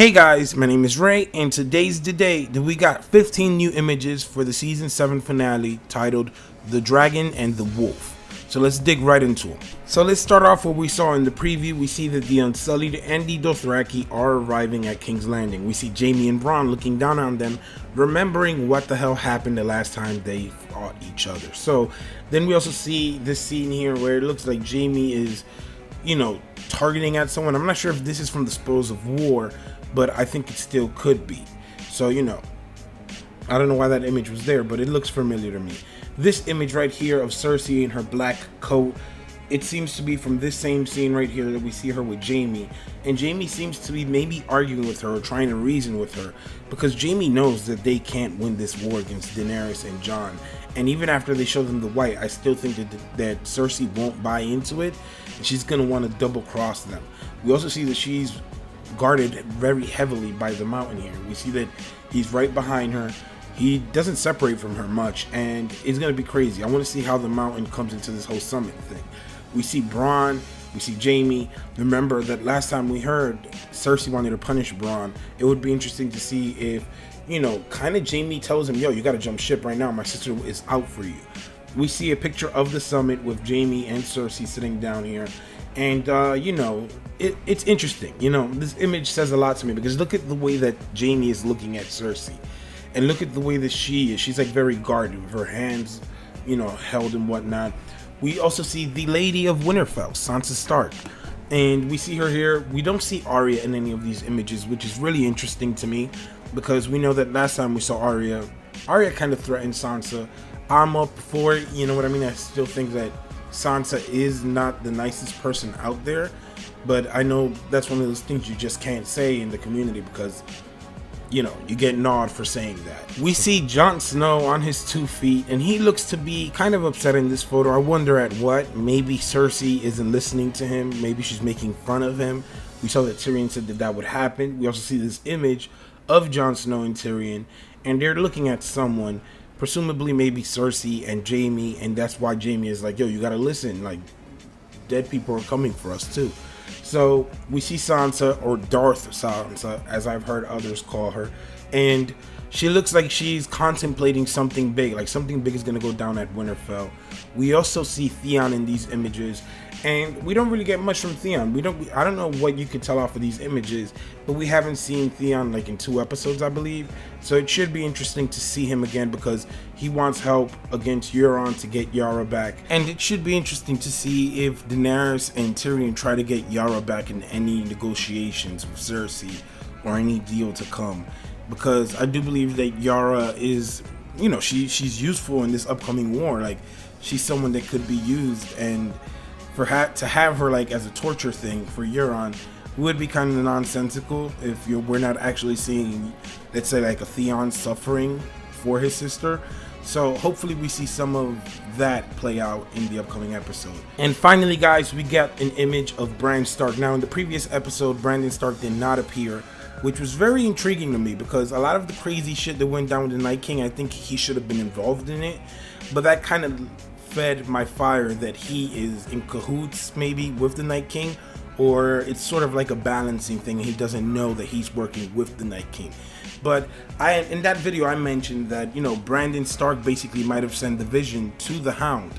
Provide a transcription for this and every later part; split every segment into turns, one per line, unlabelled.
Hey guys, my name is Ray, and today's the day that we got 15 new images for the season 7 finale titled The Dragon and the Wolf. So let's dig right into them. So let's start off what we saw in the preview. We see that the Unsullied and the Dothraki are arriving at King's Landing. We see Jaime and Bronn looking down on them, remembering what the hell happened the last time they fought each other. So then we also see this scene here where it looks like Jaime is, targeting at someone. I'm not sure if this is from the Spoils of War, but I think it still could be. So, I don't know why that image was there, but it looks familiar to me. This image right here of Cersei in her black coat, it seems to be from this same scene right here that we see her with Jaime. And Jaime seems to be maybe arguing with her or trying to reason with her, because Jaime knows that they can't win this war against Daenerys and Jon. And even after they show them the white, I still think that Cersei won't buy into it, and she's going to want to double cross them. We also see that she's guarded very heavily by the mountain here. We see that he's right behind her. He doesn't separate from her much, and it's going to be crazy. I want to see how the mountain comes into this whole summit thing. We see Bronn, we see Jaime. Remember that last time we heard Cersei wanted to punish Bronn. It would be interesting to see if, kind of Jaime tells him, yo, you got to jump ship right now. My sister is out for you. We see a picture of the summit with Jaime and Cersei sitting down here. And, it's interesting. This image says a lot to me, because look at the way that Jaime is looking at Cersei. And look at the way that she is. She's like very guarded with her hands, held and whatnot. We also see the Lady of Winterfell, Sansa Stark. And we see her here. We don't see Arya in any of these images, which is really interesting to me, because we know that last time we saw Arya kind of threatened Sansa. I'm up for it, you know what I mean? I still think that Sansa is not the nicest person out there, but I know that's one of those things you just can't say in the community, because you get gnawed for saying that. We see Jon Snow on his 2 feet, and he looks to be kind of upset in this photo. I wonder at what. Maybe Cersei isn't listening to him. Maybe she's making fun of him. We saw that Tyrion said that would happen. We also see this image of Jon Snow and Tyrion, and they're looking at someone, presumably maybe Cersei and Jaime, and that's why Jaime is like, yo, you gotta listen, like, dead people are coming for us too. So we see Sansa, or Darth Sansa, as I've heard others call her, and she looks like she's contemplating something big, like something big is gonna go down at Winterfell. We also see Theon in these images, and we don't really get much from Theon. I don't know what you could tell off of these images, but we haven't seen Theon like in 2 episodes, I believe. So it should be interesting to see him again, because he wants help against Euron to get Yara back. And it should be interesting to see if Daenerys and Tyrion try to get Yara back in any negotiations with Cersei or any deal to come, because I do believe that Yara is, she's useful in this upcoming war. Like, she's someone that could be used, and to have her like as a torture thing for Euron would be kind of nonsensical if we're not actually seeing, let's say, like a Theon suffering for his sister. So hopefully we see some of that play out in the upcoming episode. And finally, guys, we got an image of Bran Stark. Now, in the previous episode, Brandon Stark did not appear, which was very intriguing to me, because a lot of the crazy shit that went down with the Night King, I think he should have been involved in it. But that kind of fed my fire that he is in cahoots maybe with the Night King, or it's sort of like a balancing thing. He doesn't know that he's working with the Night King. But in that video I mentioned that Brandon Stark basically might have sent the vision to the Hound,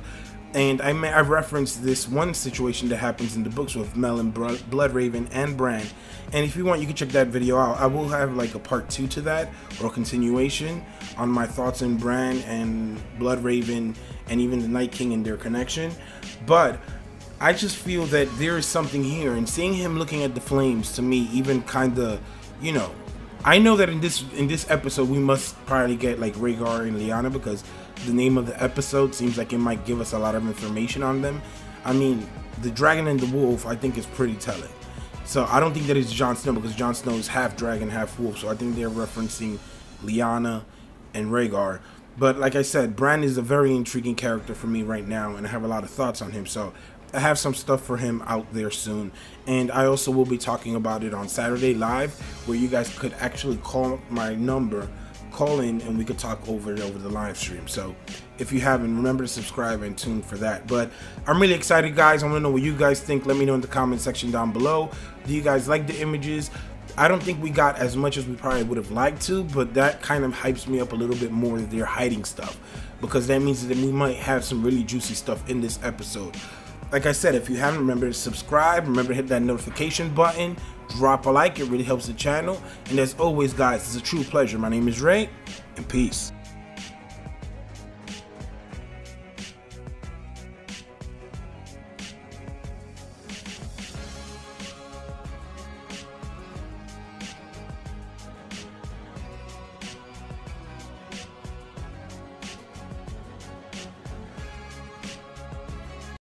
and I referenced this one situation that happens in the books with Mel and Bloodraven and Bran. And if you want, you can check that video out. I will have like a part 2 to that, or a continuation on my thoughts on Bran and Bloodraven and even the Night King and their connection. But I just feel that there is something here, and seeing him looking at the flames, to me, even kind of, I know that in this episode we must probably get like Rhaegar and Lyanna, because the name of the episode seems like it might give us a lot of information on them. I mean, the dragon and the wolf, I think, is pretty telling. So I don't think that it's Jon Snow, because Jon Snow is half dragon, half wolf. So I think they're referencing Lyanna and Rhaegar. But like I said, Bran is a very intriguing character for me right now, and I have a lot of thoughts on him. So I have some stuff for him out there soon, and I also will be talking about it on Saturday Live, where you guys could actually call my number, call in, and we could talk over it over the live stream. So if you haven't, remember to subscribe and tune for that. But I'm really excited, guys. I want to know what you guys think. Let me know in the comment section down below. Do you guys like the images? I don't think we got as much as we probably would have liked to, but that kind of hypes me up a little bit more that they're hiding stuff, because that means that we might have some really juicy stuff in this episode. Like I said, if you haven't, remember to subscribe, remember to hit that notification button, drop a like, it really helps the channel. And as always guys, it's a true pleasure. My name is Ray, and peace.